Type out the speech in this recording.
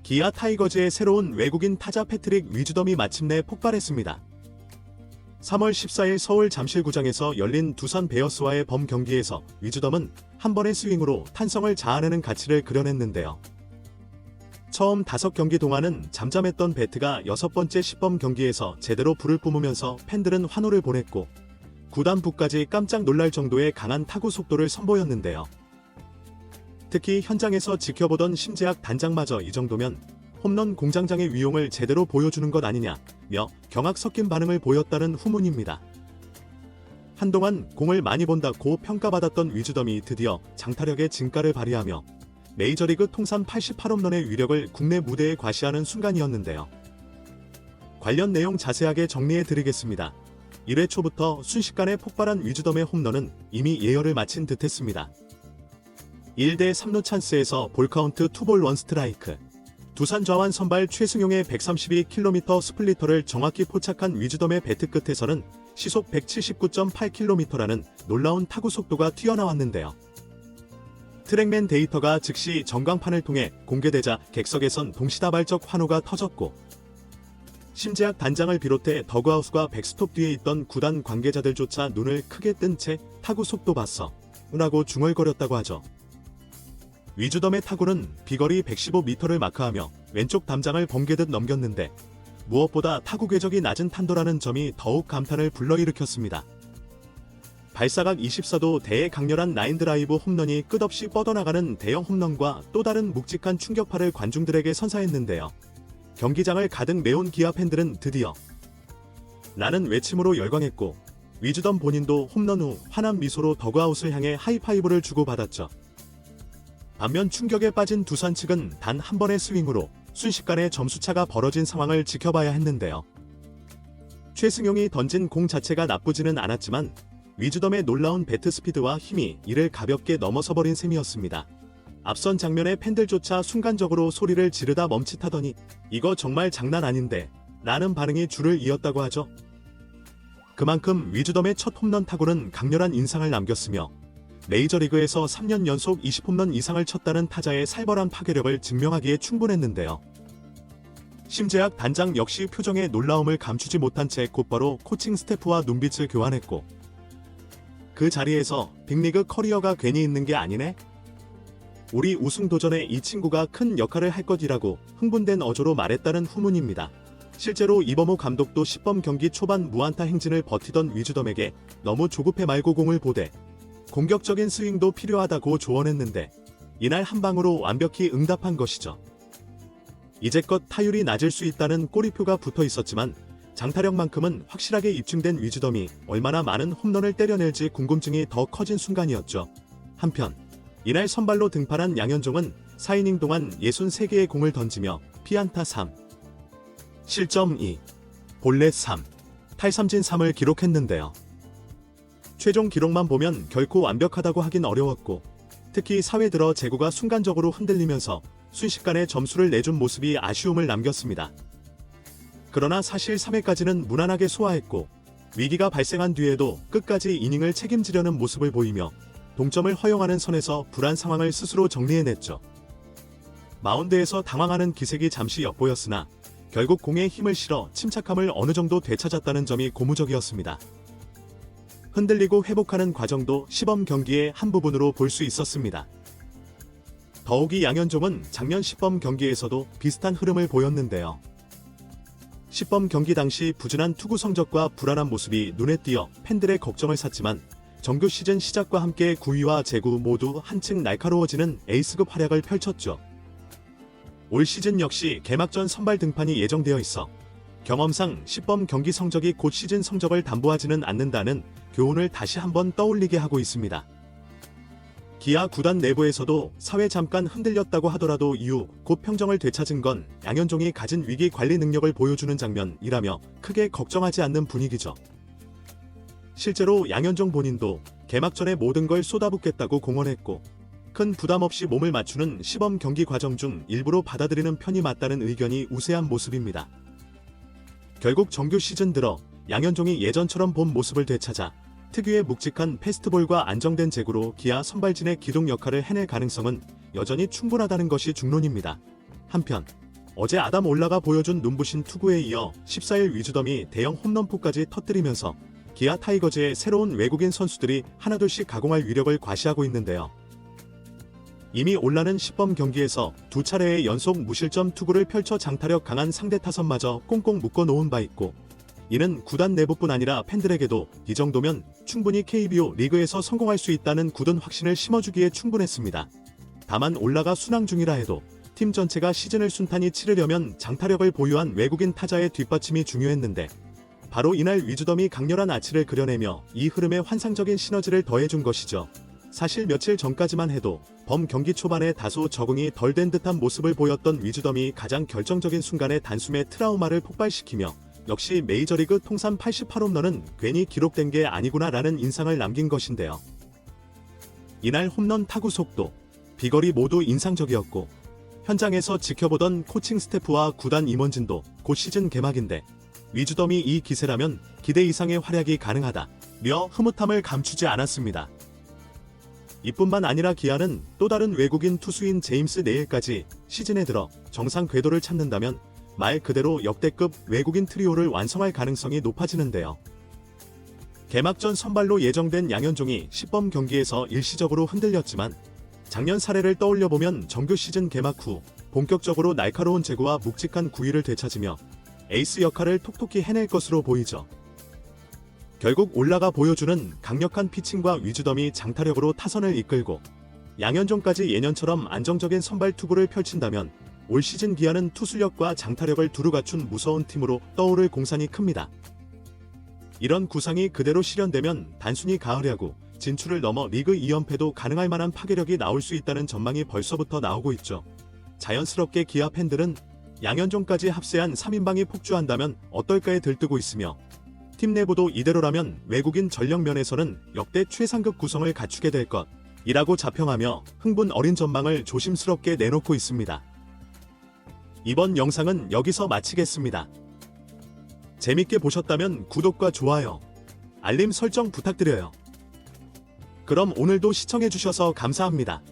기아 타이거즈의 새로운 외국인 타자 패트릭 위즈덤이 마침내 폭발했습니다. 3월 14일 서울 잠실구장에서 열린 두산 베어스와의 범 경기에서 위즈덤은 한 번의 스윙으로 탄성을 자아내는 가치를 그려냈는데요. 처음 5경기 동안은 잠잠했던 배트가 6번째 10범 경기에서 제대로 불을 뿜으면서 팬들은 환호를 보냈고 구단부까지 깜짝 놀랄 정도의 강한 타구 속도를 선보였는데요. 특히 현장에서 지켜보던 심재학 단장마저 이 정도면 홈런 공장장의 위용을 제대로 보여주는 것 아니냐며 경악 섞인 반응을 보였다는 후문입니다. 한동안 공을 많이 본다고 평가받았던 위즈덤이 드디어 장타력의 진가를 발휘하며 메이저리그 통산 88홈런의 위력을 국내 무대에 과시하는 순간이었는데요. 관련 내용 자세하게 정리해드리겠습니다. 1회 초부터 순식간에 폭발한 위즈덤의 홈런은 이미 예열을 마친 듯했습니다. 1대 3루 찬스에서 볼카운트 2볼 1스트라이크. 두산 좌완 선발 최승용의 132km 스플리터를 정확히 포착한 위즈덤의 배트 끝에서는 시속 179.8km라는 놀라운 타구 속도가 튀어나왔는데요. 트랙맨 데이터가 즉시 전광판을 통해 공개되자 객석에선 동시다발적 환호가 터졌고 심재학 단장을 비롯해 더그아웃과 백스톱 뒤에 있던 구단 관계자들조차 눈을 크게 뜬 채 타구 속도 봤어 라고 중얼거렸다고 하죠. 위즈덤의 타구는 비거리 115m를 마크하며 왼쪽 담장을 번개듯 넘겼는데 무엇보다 타구 궤적이 낮은 탄도라는 점이 더욱 감탄을 불러일으켰습니다. 발사각 24도 대의 강렬한 라인드라이브 홈런이 끝없이 뻗어나가는 대형 홈런과 또 다른 묵직한 충격파를 관중들에게 선사했는데요. 경기장을 가득 메운 기아 팬들은 드디어 라는 외침으로 열광했고 위즈덤 본인도 홈런 후 환한 미소로 더그아웃을 향해 하이파이브를 주고받았죠. 반면 충격에 빠진 두산 측은 단 한 번의 스윙으로 순식간에 점수차가 벌어진 상황을 지켜봐야 했는데요. 최승용이 던진 공 자체가 나쁘지는 않았지만 위즈덤의 놀라운 배트 스피드와 힘이 이를 가볍게 넘어서버린 셈이었습니다. 앞선 장면의 팬들조차 순간적으로 소리를 지르다 멈칫하더니 이거 정말 장난 아닌데 라는 반응이 줄을 이었다고 하죠. 그만큼 위즈덤의 첫 홈런 타구는 강렬한 인상을 남겼으며 메이저리그에서 3년 연속 20홈런 이상을 쳤다는 타자의 살벌한 파괴력을 증명하기에 충분했는데요. 심재학 단장 역시 표정에 놀라움을 감추지 못한 채 곧바로 코칭 스태프와 눈빛을 교환했고 그 자리에서 빅리그 커리어가 괜히 있는 게 아니네? 우리 우승 도전에 이 친구가 큰 역할을 할 것이라고 흥분된 어조로 말했다는 후문입니다. 실제로 이범호 감독도 10범 경기 초반 무안타 행진을 버티던 위즈덤에게 너무 조급해 말고 공을 보되 공격적인 스윙도 필요하다고 조언했는데 이날 한 방으로 완벽히 응답한 것이죠. 이제껏 타율이 낮을 수 있다는 꼬리표가 붙어 있었지만 장타력만큼은 확실하게 입증된 위즈덤이 얼마나 많은 홈런을 때려낼지 궁금증이 더 커진 순간이었죠. 한편 이날 선발로 등판한 양현종은 4이닝 동안 63개의 공을 던지며 피안타 3, 실점 2, 볼넷 3, 탈삼진 3을 기록했는데요. 최종 기록만 보면 결코 완벽하다고 하긴 어려웠고 특히 4회 들어 제구가 순간적으로 흔들리면서 순식간에 점수를 내준 모습이 아쉬움을 남겼습니다. 그러나 사실 3회까지는 무난하게 소화했고 위기가 발생한 뒤에도 끝까지 이닝을 책임지려는 모습을 보이며 동점을 허용하는 선에서 불안 상황을 스스로 정리해냈죠. 마운드에서 당황하는 기색이 잠시 엿보였으나 결국 공에 힘을 실어 침착함을 어느 정도 되찾았다는 점이 고무적이었습니다. 흔들리고 회복하는 과정도 시범 경기의 한 부분으로 볼 수 있었습니다. 더욱이 양현종은 작년 10범 경기에서도 비슷한 흐름을 보였는데요. 10범 경기 당시 부진한 투구 성적과 불안한 모습이 눈에 띄어 팬들의 걱정을 샀지만 정규 시즌 시작과 함께 구위와 제구 모두 한층 날카로워지는 에이스급 활약을 펼쳤죠. 올 시즌 역시 개막전 선발 등판이 예정되어 있어 경험상 10범 경기 성적이 곧 시즌 성적을 담보하지는 않는다는 교훈을 다시 한번 떠올리게 하고 있습니다. 기아 구단 내부에서도 4회 잠깐 흔들렸다고 하더라도 이후 곧 평정을 되찾은 건 양현종이 가진 위기 관리 능력을 보여주는 장면이라며 크게 걱정하지 않는 분위기죠. 실제로 양현종 본인도 개막 전에 모든 걸 쏟아붓겠다고 공언했고 큰 부담 없이 몸을 맞추는 시범 경기 과정 중 일부러 받아들이는 편이 맞다는 의견이 우세한 모습입니다. 결국 정규 시즌 들어 양현종이 예전처럼 본 모습을 되찾아 특유의 묵직한 패스트볼과 안정된 제구로 기아 선발진의 기둥 역할을 해낼 가능성은 여전히 충분하다는 것이 중론입니다. 한편 어제 아담 올라가 보여준 눈부신 투구에 이어 14일 위즈덤이 대형 홈런포까지 터뜨리면서 기아 타이거즈의 새로운 외국인 선수들이 하나둘씩 가공할 위력을 과시하고 있는데요. 이미 올라는 10번 경기에서 두 차례의 연속 무실점 투구를 펼쳐 장타력 강한 상대 타선마저 꽁꽁 묶어놓은 바 있고, 이는 구단 내부뿐 아니라 팬들에게도 이 정도면 충분히 KBO 리그에서 성공할 수 있다는 굳은 확신을 심어주기에 충분했습니다. 다만 올라가 순항 중이라 해도 팀 전체가 시즌을 순탄히 치르려면 장타력을 보유한 외국인 타자의 뒷받침이 중요했는데, 바로 이날 위즈덤이 강렬한 아치를 그려내며 이 흐름에 환상적인 시너지를 더해준 것이죠. 사실 며칠 전까지만 해도 범 경기 초반에 다소 적응이 덜 된 듯한 모습을 보였던 위즈덤이 가장 결정적인 순간에 단숨에 트라우마를 폭발시키며 역시 메이저리그 통산 88홈런은 괜히 기록된 게 아니구나라는 인상을 남긴 것인데요. 이날 홈런 타구 속도, 비거리 모두 인상적이었고, 현장에서 지켜보던 코칭 스태프와 구단 임원진도 곧 시즌 개막인데 위즈덤이 이 기세라면 기대 이상의 활약이 가능하다며 흐뭇함을 감추지 않았습니다. 이뿐만 아니라 기아는 또 다른 외국인 투수인 제임스 네일까지 시즌에 들어 정상 궤도를 찾는다면 말 그대로 역대급 외국인 트리오를 완성할 가능성이 높아지는데요. 개막 전 선발로 예정된 양현종이 10번 경기에서 일시적으로 흔들렸지만 작년 사례를 떠올려보면 정규 시즌 개막 후 본격적으로 날카로운 제구와 묵직한 구위를 되찾으며 에이스 역할을 톡톡히 해낼 것으로 보이죠. 결국 올라가 보여주는 강력한 피칭과 위즈덤이 장타력으로 타선을 이끌고 양현종까지 예년처럼 안정적인 선발 투구를 펼친다면 올 시즌 기아는 투수력과 장타력을 두루 갖춘 무서운 팀으로 떠오를 공산이 큽니다. 이런 구상이 그대로 실현되면 단순히 가을 야구 진출을 넘어 리그 2연패도 가능할 만한 파괴력이 나올 수 있다는 전망이 벌써부터 나오고 있죠. 자연스럽게 기아 팬들은 양현종까지 합세한 3인방이 폭주한다면 어떨까에 들뜨고 있으며, 팀 내부도 이대로라면 외국인 전력 면에서는 역대 최상급 구성을 갖추게 될 것이라고 자평하며 흥분 어린 전망을 조심스럽게 내놓고 있습니다. 이번 영상은 여기서 마치겠습니다. 재밌게 보셨다면 구독과 좋아요, 알림 설정 부탁드려요. 그럼 오늘도 시청해주셔서 감사합니다.